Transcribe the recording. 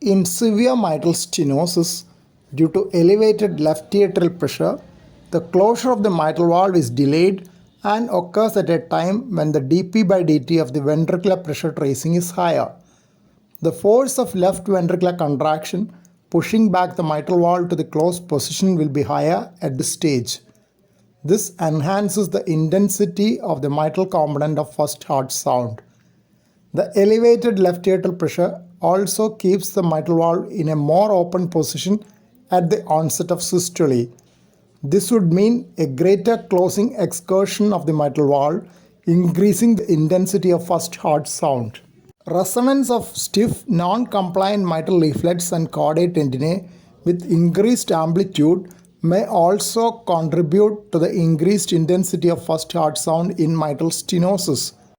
In severe mitral stenosis, due to elevated left atrial pressure, the closure of the mitral valve is delayed and occurs at a time when the dP by dt of the ventricular pressure tracing is higher. The force of left ventricular contraction pushing back the mitral valve to the closed position will be higher at this stage. This enhances the intensity of the mitral component of first heart sound. The elevated left atrial pressure also keeps the mitral valve in a more open position at the onset of systole. This would mean a greater closing excursion of the mitral valve, increasing the intensity of first heart sound. Resonance of stiff, non-compliant mitral leaflets and chordae tendineae with increased amplitude may also contribute to the increased intensity of first heart sound in mitral stenosis.